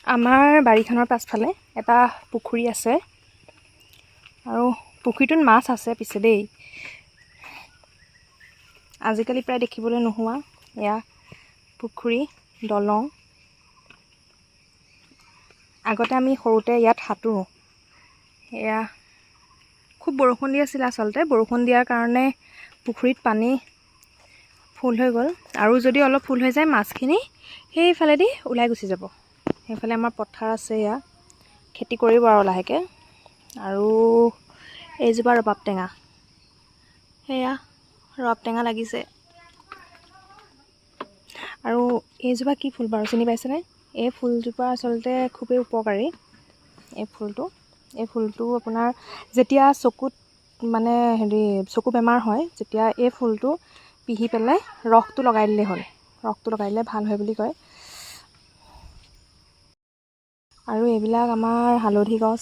আমাৰ বাৰীখনৰ পাছফালে এটা পুখুৰী আছে আৰু পুখুৰীটোত মাছ আছে পিছে দেই। আজিকালি প্ৰায় দেখিবলৈ নোহোৱা এয়া পুখুৰী দলং। আগতে আমি সৰুতে ইয়াত সাঁতোৰো। এয়া খুব বৰষুণ দি আছিল আচলতে, বৰষুণ দিয়াৰ কাৰণে পুখুৰীত পানী ফুল হৈ গ'ল আৰু যদি অলপ ফুল হৈ যায় মাছখিনি সেইফালেদি ওলাই গুচি যাব। সেইফালে আমাৰ পথাৰ আছে, এয়া খেতি কৰিব আৰু লাহেকৈ। আৰু এইজোপা ৰবাব টেঙা, সেয়া ৰবাব টেঙা লাগিছে। আৰু এইজোপা কি ফুল বাৰু চিনি পাইছেনে? এই ফুলজোপা আচলতে খুবেই উপকাৰী। এই ফুলটো আপোনাৰ যেতিয়া চকুত মানে চকু বেমাৰ হয়, যেতিয়া এই ফুলটো পিহি পেলাই ৰসটো লগাই দিলেই হ'ল। ৰসটো লগাই দিলে ভাল হয় বুলি কয়। আৰু এইবিলাক আমাৰ হালধি গছ,